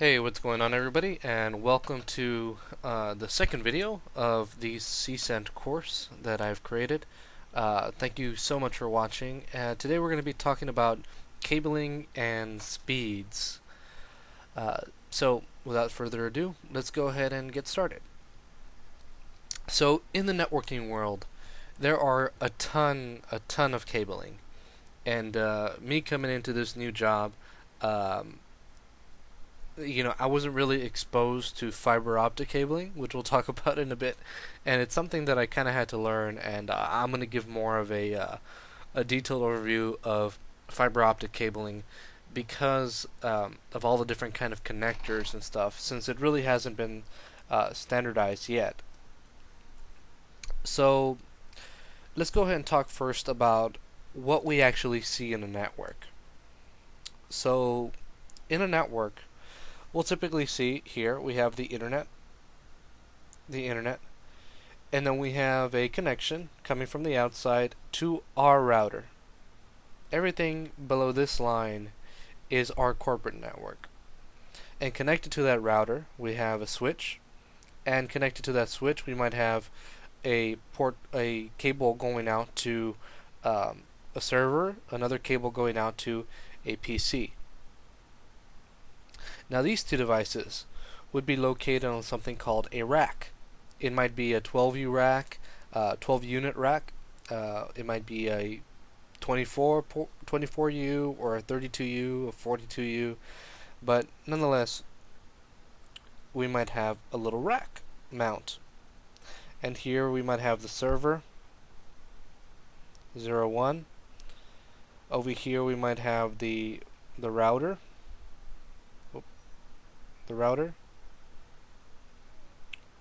Hey, what's going on everybody, and welcome to the second video of the CCENT course that I've created. Thank you so much for watching. Today we're going to be talking about cabling and speeds. So without further ado, let's go ahead and get started. So in the networking world, there are a ton of cabling. And me coming into this new job, I wasn't really exposed to fiber optic cabling, which we'll talk about in a bit, and it's something that I kind of had to learn. And I'm going to give more of a detailed overview of fiber optic cabling because of all the different kind of connectors and stuff, since it really hasn't been standardized yet. So let's go ahead and talk first about what we actually see in a network. So in a network, we'll typically see here we have the internet, and then we have a connection coming from the outside to our router. Everything below this line is our corporate network. And connected to that router, we have a switch, and connected to that switch, we might have a cable going out to a server, another cable going out to a PC. Now these two devices would be located on something called a rack. It might be a 12U rack, 12 unit rack. It might be a 24U or a 32U, a 42U, but nonetheless, we might have a little rack mount. And here we might have the server, 01. Over here we might have the router.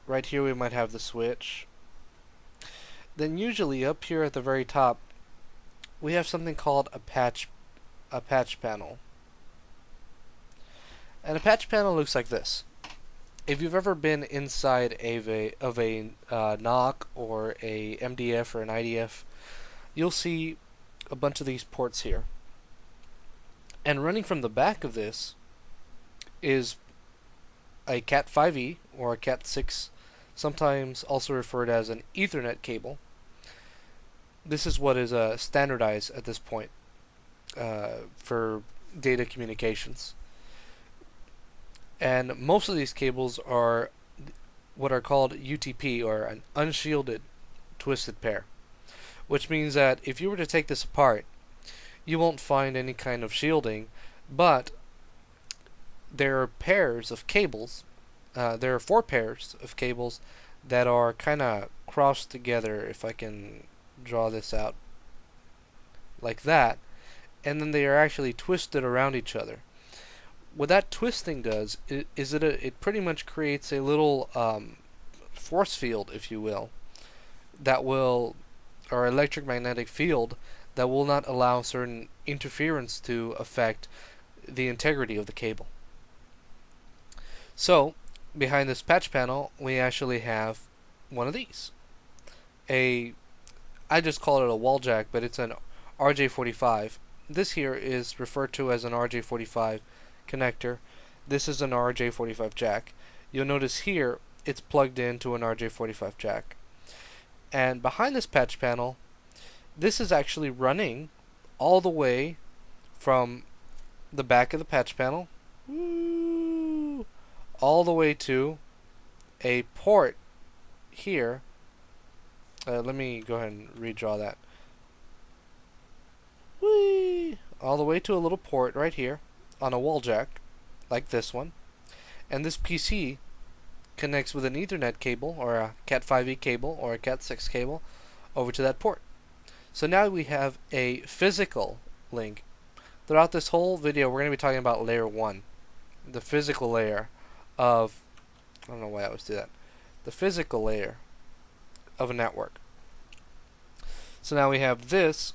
Right here we might have the switch. Then usually up here at the very top we have something called a patch panel. And a patch panel looks like this. If you've ever been inside of a NOC or a MDF or an IDF, you'll see a bunch of these ports here. And running from the back of this is a Cat 5e or a Cat 6, sometimes also referred as an Ethernet cable. This is what is standardized at this point for data communications. And most of these cables are what are called UTP, or an unshielded twisted pair, which means that if you were to take this apart, you won't find any kind of shielding, but there are pairs of cables. There are 4 pairs of cables that are kind of crossed together, if I can draw this out like that, and then they are actually twisted around each other. What that twisting does is it pretty much creates a little force field, if you will, or electromagnetic field that will not allow certain interference to affect the integrity of the cable. So, behind this patch panel, we actually have one of these. I just call it a wall jack, but it's an RJ45. This here is referred to as an RJ45 connector. This is an RJ45 jack. You'll notice here it's plugged into an RJ45 jack. And behind this patch panel, this is actually running all the way from the back of the patch panel all the way to a port here. Let me go ahead and redraw that. All the way to a little port right here on a wall jack, like this one. And this PC connects with an Ethernet cable, or a Cat 5e cable, or a Cat 6 cable, over to that port. So now we have a physical link. Throughout this whole video, we're going to be talking about layer 1, the physical layer of, I don't know why I always do that, the physical layer of a network. So now we have this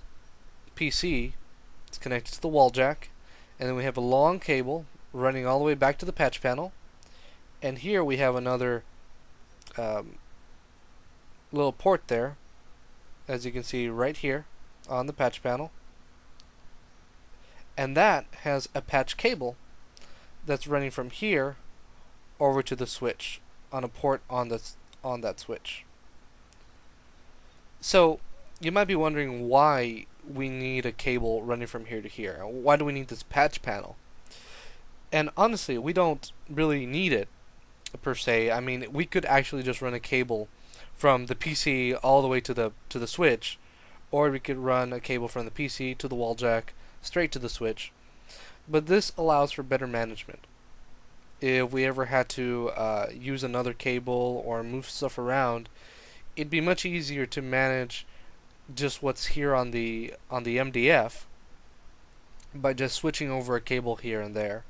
PC, it's connected to the wall jack, and then we have a long cable running all the way back to the patch panel, and here we have another little port there, as you can see right here on the patch panel, and that has a patch cable that's running from here over to the switch on a port on that switch. So you might be wondering why we need a cable running from here to here. Why do we need this patch panel? And honestly, we don't really need it per se. I mean, we could actually just run a cable from the PC all the way to the switch, or we could run a cable from the PC to the wall jack straight to the switch. But this allows for better management. If we ever had to use another cable or move stuff around, it'd be much easier to manage just what's here on the MDF by just switching over a cable here and there.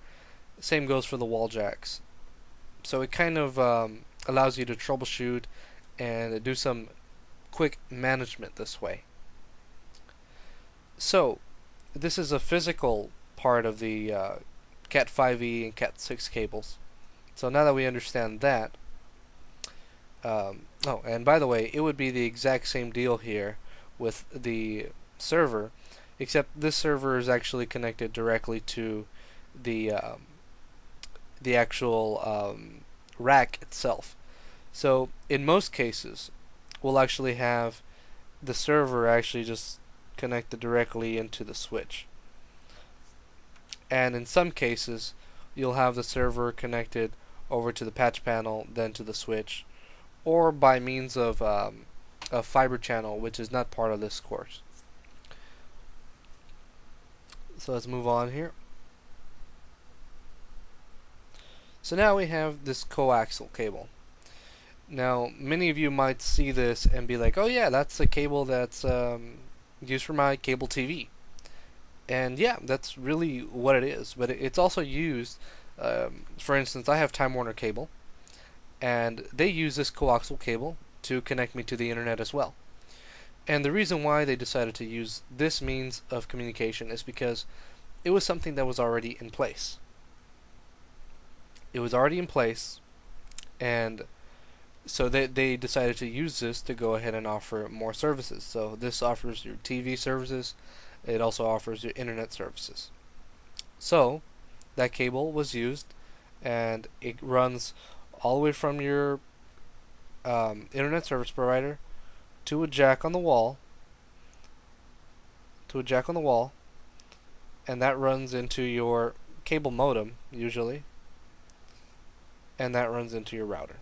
Same goes for the wall jacks. So it kind of allows you to troubleshoot and do some quick management this way. So this is a physical part of the Cat 5e and Cat 6 cables. So now that we understand that, oh, and by the way, it would be the exact same deal here with the server, except this server is actually connected directly to the actual rack itself. So in most cases, we'll actually have the server actually just connected directly into the switch. And in some cases, you'll have the server connected over to the patch panel, then to the switch, or by means of a fiber channel, which is not part of this course. So let's move on here. So now we have this coaxial cable. Now, many of you might see this and be like, oh yeah, that's a cable that's used for my cable TV. And yeah, that's really what it is. But it's also used, for instance, I have Time Warner cable, and they use this coaxial cable to connect me to the internet as well. And the reason why they decided to use this means of communication is because it was something that was already in place. It was already in place, and so they decided to use this to go ahead and offer more services. So this offers your TV services. It also offers your internet services. So that cable was used, and it runs all the way from your internet service provider to a jack on the wall, and that runs into your cable modem usually, and that runs into your router.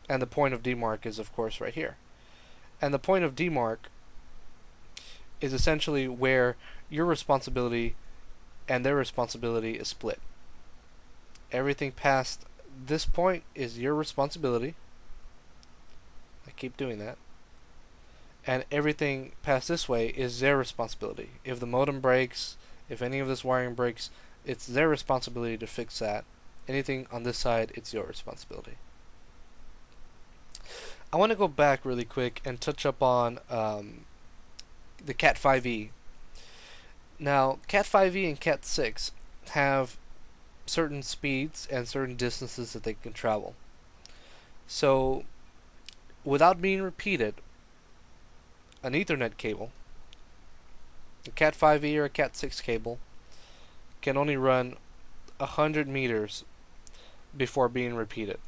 And the point of demarc is of course right here. And the point of demarc is essentially where your responsibility and their responsibility is split. Everything past this point is your responsibility. I keep doing that. And everything past this way is their responsibility. If the modem breaks, if any of this wiring breaks, it's their responsibility to fix that. Anything on this side, it's your responsibility. I want to go back really quick and touch up on the Cat 5e. Now, Cat 5e and Cat 6 have certain speeds and certain distances that they can travel. So, without being repeated, an Ethernet cable, a Cat 5e or a Cat 6 cable, can only run 100 meters before being repeated.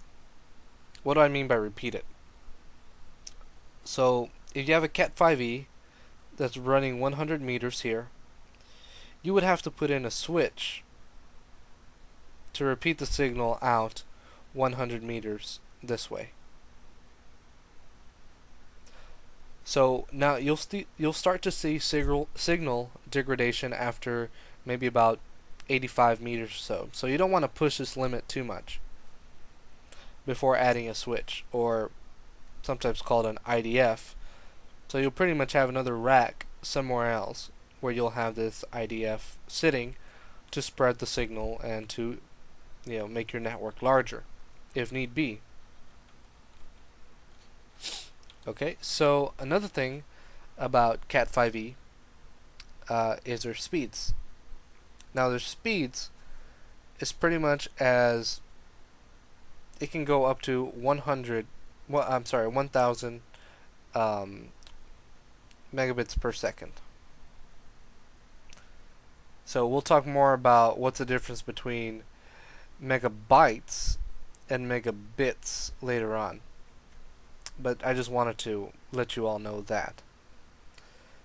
What do I mean by repeated? So, if you have a Cat 5e that's running 100 meters here, you would have to put in a switch to repeat the signal out 100 meters this way. So now you'll start to see signal degradation after maybe about 85 meters or so. So you don't want to push this limit too much before adding a switch, or sometimes called an IDF. So you'll pretty much have another rack somewhere else where you'll have this IDF sitting to spread the signal and to, make your network larger if need be. Okay, so another thing about Cat 5e is their speeds. Now their speeds is pretty much as it can go up to 1,000 megabits per second. So we'll talk more about what's the difference between megabytes and megabits later on. But I just wanted to let you all know that.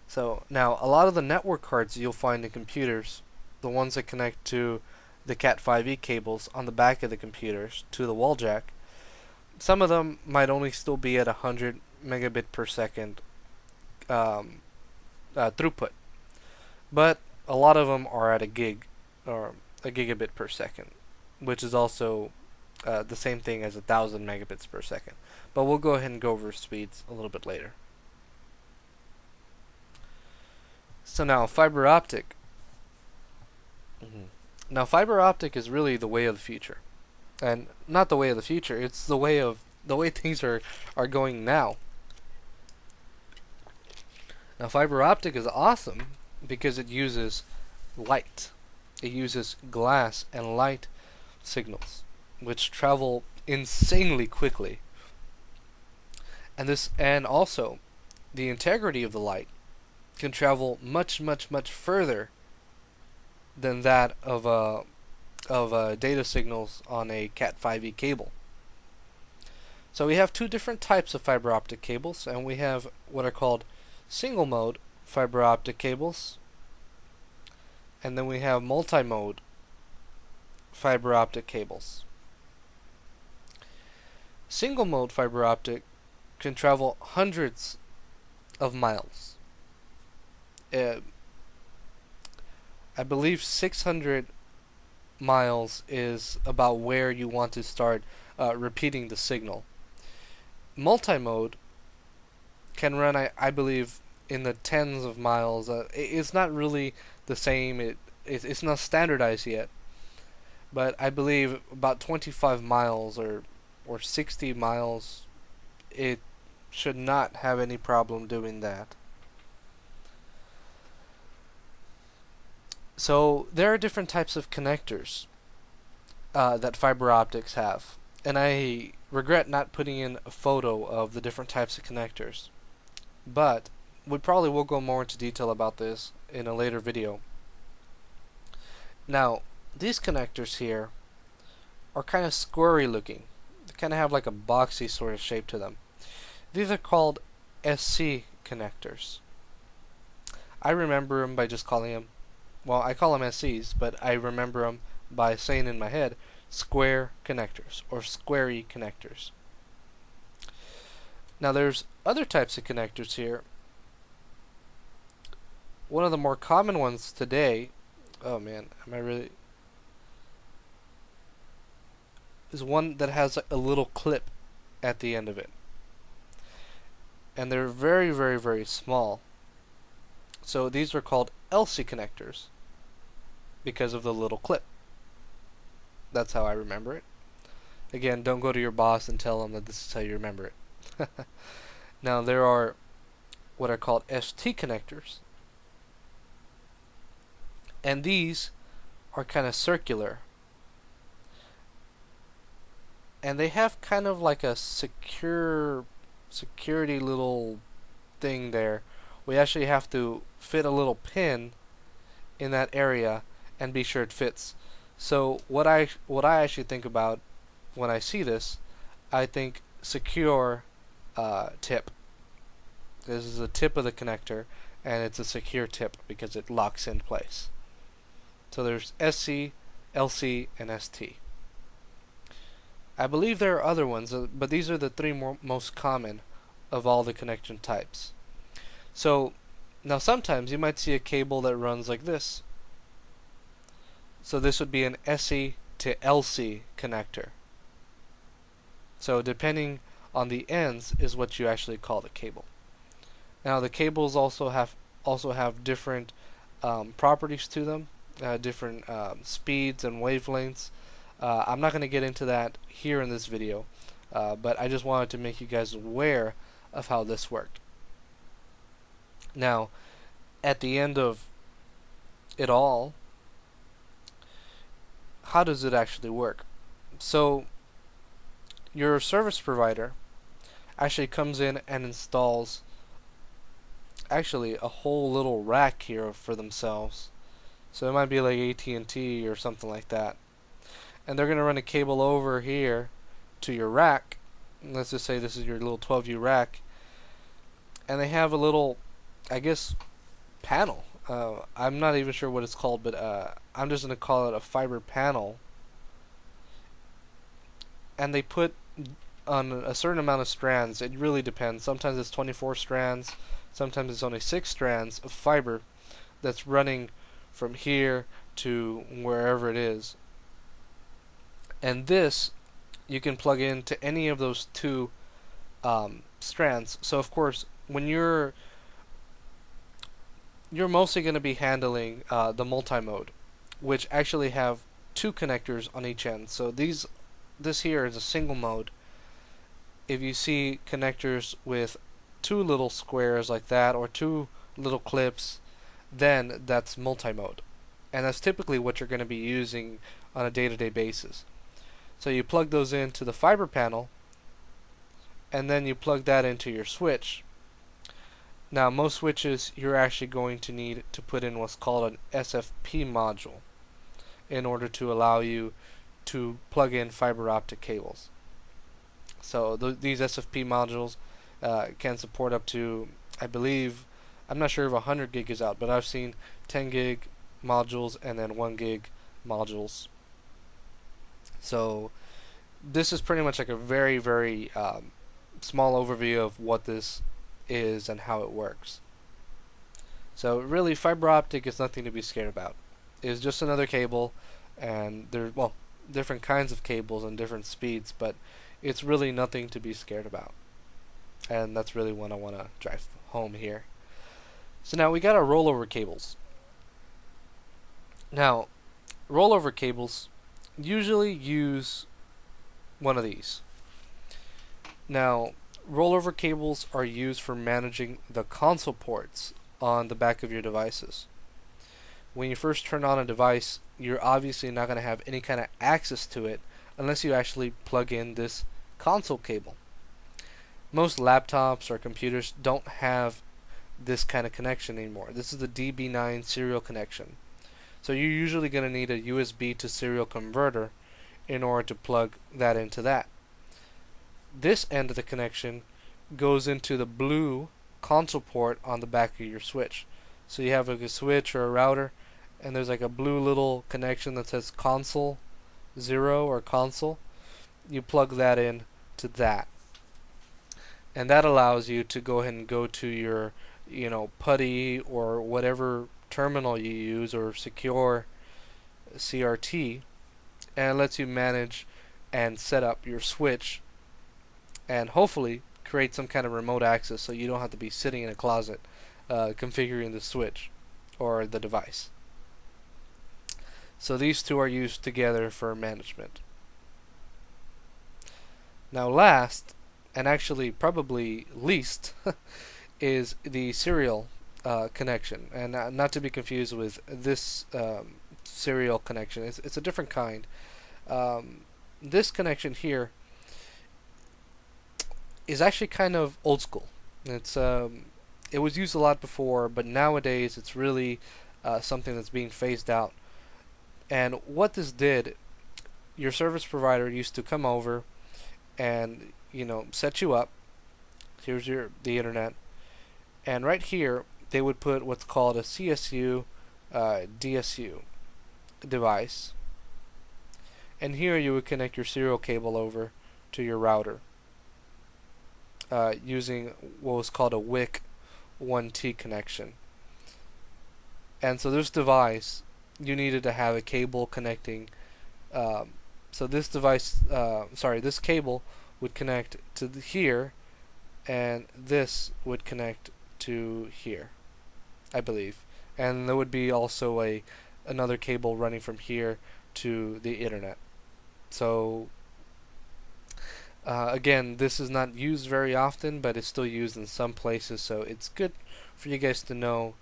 So now a lot of the network cards you'll find in computers, the ones that connect to the Cat5e cables on the back of the computers to the wall jack, some of them might only still be at 100 megabit per second throughput, but a lot of them are at a gig or a gigabit per second, which is also the same thing as 1,000 megabits per second. But we'll go ahead and go over speeds a little bit later. So now fiber optic. Now fiber optic is really the way of the future, and not the way of the future. It's the way things are going now. Now fiber optic is awesome because it uses light. It uses glass and light signals, which travel insanely quickly. And also the integrity of the light can travel much further than that of data signals on a Cat5e cable. So we have two different types of fiber optic cables, and we have what are called single mode fiber optic cables, and then we have multi-mode fiber optic cables. Single mode fiber optic can travel hundreds of miles. I believe 600 miles is about where you want to start repeating the signal. Multi-mode can run, I believe, in the tens of miles. It's not really the same. It's not standardized yet, but I believe about 25 miles or 60 miles, it should not have any problem doing that. So there are different types of connectors that fiber optics have, and I regret not putting in a photo of the different types of connectors, but we probably will go more into detail about this in a later video. Now, these connectors here are kind of squarey looking. They kind of have like a boxy sort of shape to them. These are called SC connectors. I remember them by just calling them, well, I call them SCs, but I remember them by saying in my head square connectors or squarey connectors. Now there's other types of connectors here. One of the more common ones today, oh man, am I really, is one that has a little clip at the end of it. And they're very small. So these are called LC connectors because of the little clip. That's how I remember it. Again, don't go to your boss and tell them that this is how you remember it. Now there are what are called ST connectors, and these are kind of circular, and they have kind of like a security little thing there. We actually have to fit a little pin in that area and be sure it fits. So what I actually think about when I see this, I think secure tip. This is the tip of the connector, and it's a secure tip because it locks in place. So there's SC, LC, and ST. I believe there are other ones, but these are the three most common of all the connection types. So now sometimes you might see a cable that runs like this. So this would be an SE to LC connector. So depending on the ends is what you actually call the cable. Now the cables also have different properties to them, different speeds and wavelengths. I'm not going to get into that here in this video, but I just wanted to make you guys aware of how this worked. Now, at the end of it all, how does it actually work? So, your service provider actually comes in and installs actually a whole little rack here for themselves So it might be like AT&T or something like that. And they're going to run a cable over here to your rack. Let's just say this is your little 12U rack. And they have a little, I guess, panel. I'm not even sure what it's called, but I'm just going to call it a fiber panel. And they put on a certain amount of strands. It really depends. Sometimes it's 24 strands. Sometimes it's only 6 strands of fiber that's running from here to wherever it is. And this you can plug into any of those two strands. So of course, when you're mostly going to be handling the multi-mode, which actually have 2 connectors on each end. So this here is a single mode. If you see connectors with 2 little squares like that, or 2 little clips, then that's multi-mode. And that's typically what you're going to be using on a day-to-day basis. So you plug those into the fiber panel, and then you plug that into your switch. Now most switches you're actually going to need to put in what's called an SFP module in order to allow you to plug in fiber optic cables. So these SFP modules can support up to, I believe, I'm not sure if 100 gig is out, but I've seen 10 gig modules and then 1 gig modules. So this is pretty much like a very, very small overview of what this is and how it works. So really, fiber optic is nothing to be scared about. It's just another cable, and there's, well, different kinds of cables and different speeds, but it's really nothing to be scared about. And that's really what I want to drive home here. So now we got our rollover cables. Now, rollover cables usually use one of these. Now, rollover cables are used for managing the console ports on the back of your devices. When you first turn on a device, you're obviously not going to have any kind of access to it unless you actually plug in this console cable. Most laptops or computers don't have this kind of connection anymore. This is the DB9 serial connection. So you're usually going to need a USB to serial converter in order to plug that into that. This end of the connection goes into the blue console port on the back of your switch. So you have like a switch or a router, and there's like a blue little connection that says console 0 or console. You plug that in to that, and that allows you to go ahead and go to your, PuTTY or whatever terminal you use, or secure CRT, and it lets you manage and set up your switch, and hopefully create some kind of remote access so you don't have to be sitting in a closet configuring the switch or the device. So these two are used together for management. Now last, and actually probably least, is the serial connection, and not to be confused with this serial connection. It's a different kind. This connection here is actually kind of old school. It was used a lot before, but nowadays it's really something that's being phased out. And what this did, your service provider used to come over and set you up. Here's the internet, and right here they would put what's called a CSU DSU device, and here you would connect your serial cable over to your router using what was called a WIC 1T connection. And so this device, you needed to have a cable connecting. So this device, this cable would connect to here, and this would connect to here, I believe. And there would be also another cable running from here to the internet. So again, this is not used very often, but it's still used in some places, so it's good for you guys to know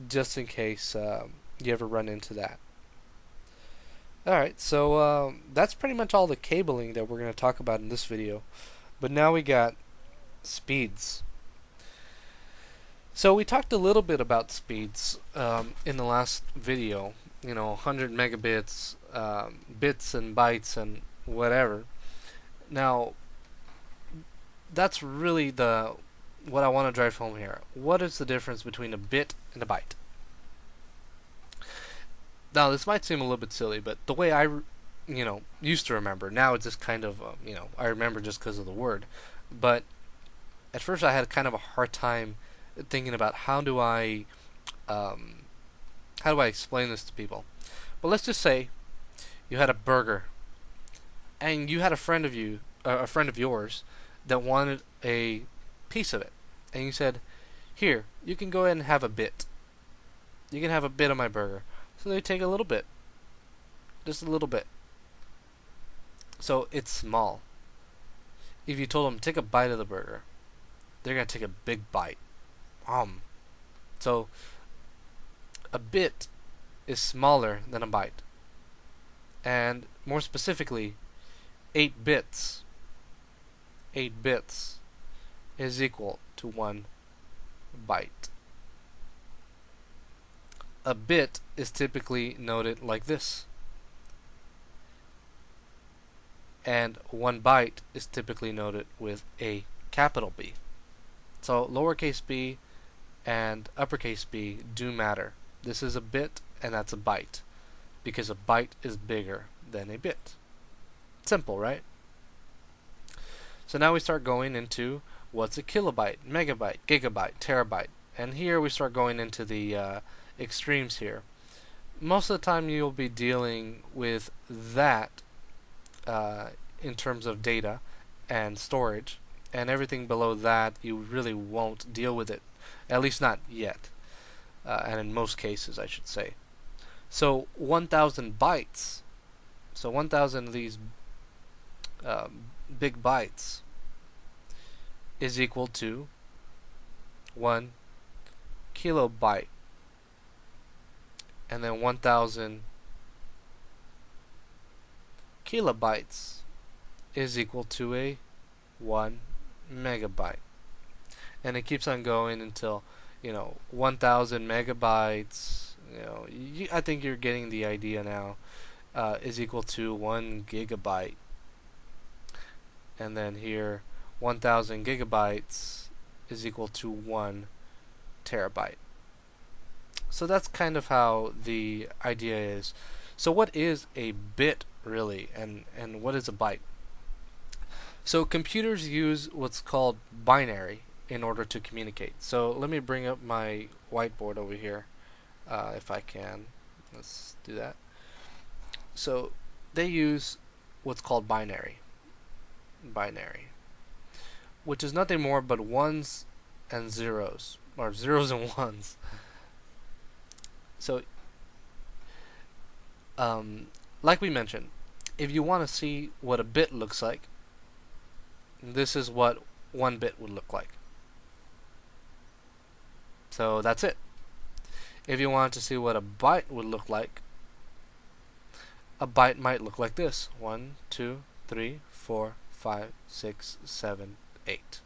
just in case you ever run into that. Alright, so that's pretty much all the cabling that we're going to talk about in this video. But now we got speeds. So we talked a little bit about speeds in the last video, 100 megabits, bits and bytes and whatever. Now, that's really what I want to drive home here. What is the difference between a bit and a byte? Now, this might seem a little bit silly, but the way I, used to remember, now it's just kind of, I remember just because of the word. But at first I had kind of a hard time thinking about um, how do I explain this to people. But let's just say you had a burger, and you had a friend of yours, that wanted a piece of it, and you said, "Here, you can go ahead and have a bit. You can have a bit of my burger." So they take a little bit, just a little bit. So it's small. If you told them take a bite of the burger, they're gonna take a big bite. So a bit is smaller than a byte, and more specifically, 8 bits. 8 bits is equal to 1 byte. A bit is typically noted like this, and 1 byte is typically noted with a capital B. So lowercase b and uppercase b do matter. This is a bit and that's a byte, because a byte is bigger than a bit. Simple, right? So now we start going into what's a kilobyte, megabyte, gigabyte, terabyte. And here we start going into the extremes here. Most of the time you'll be dealing with that in terms of data and storage, and everything below that you really won't deal with it, at least not yet, and in most cases I should say. So 1,000 bytes, so 1,000 of these big bytes is equal to 1 kilobyte, and then 1,000 kilobytes is equal to a 1 megabyte, and it keeps on going until 1,000 megabytes. I think you're getting the idea now. Is equal to 1 gigabyte, and then here 1,000 gigabytes is equal to 1 terabyte. So that's kind of how the idea is. So what is a bit really, and what is a byte? So computers use what's called binary in order to communicate. So let me bring up my whiteboard over here, if I can. Let's do that. So they use what's called binary, which is nothing more but ones and zeros, or zeros and ones. So, like we mentioned, if you want to see what a bit looks like, this is what 1 bit would look like. So that's it. If you want to see what a byte would look like, a byte might look like this: 1, 2, 3, 4, 5, 6, 7, 8.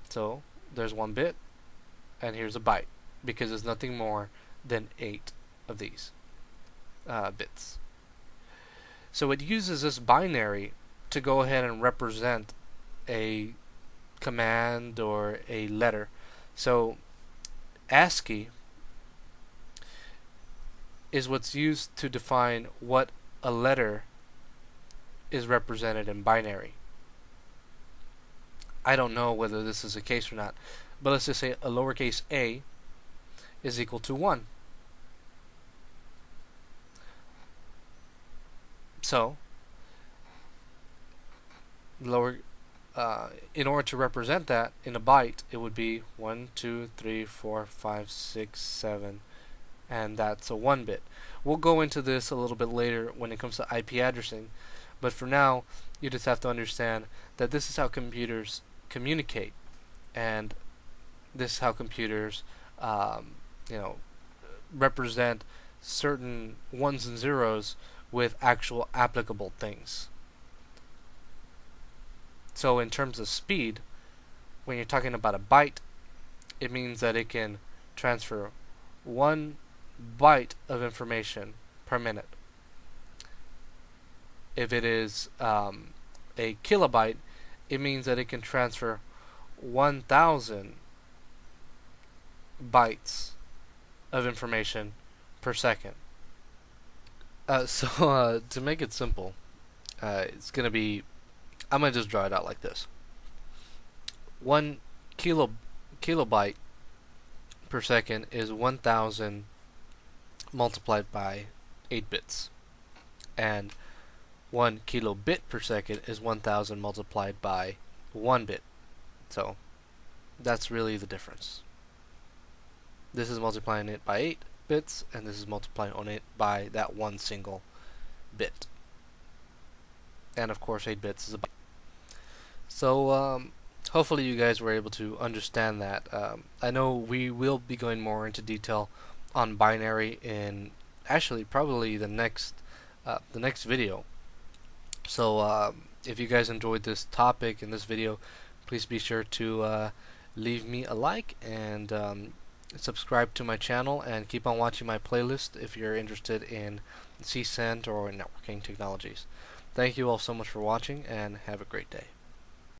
So there's 1 bit, and here's a byte, because there's nothing more than 8 of these bits. So it uses this binary to go ahead and represent a command or a letter. So ASCII is what's used to define what a letter is represented in binary. I don't know whether this is the case or not, but let's just say a lowercase a is equal to 1. So in order to represent that in a byte, it would be 1, 2, 3, 4, 5, 6, 7, and that's a 1 bit. We'll go into this a little bit later when it comes to IP addressing, but for now you just have to understand that this is how computers communicate, and this is how computers represent certain ones and zeros with actual applicable things. So in terms of speed, when you're talking about a byte, it means that it can transfer 1 byte of information per minute. If it is a kilobyte, it means that it can transfer 1,000 bytes of information per second. So to make it simple, it's going to be, I'm going to just draw it out like this. 1 kilobyte per second is 1,000 multiplied by 8 bits. And 1 kilobit per second is 1,000 multiplied by 1 bit. So that's really the difference. This is multiplying it by 8 bits, and this is multiplying on it by that one single bit. And of course 8 bits is a byte. So hopefully you guys were able to understand that. I know we will be going more into detail on binary in actually probably the next video. So if you guys enjoyed this topic in this video, please be sure to leave me a like and subscribe to my channel, and keep on watching my playlist if you're interested in CCENT or networking technologies. Thank you all so much for watching, and have a great day.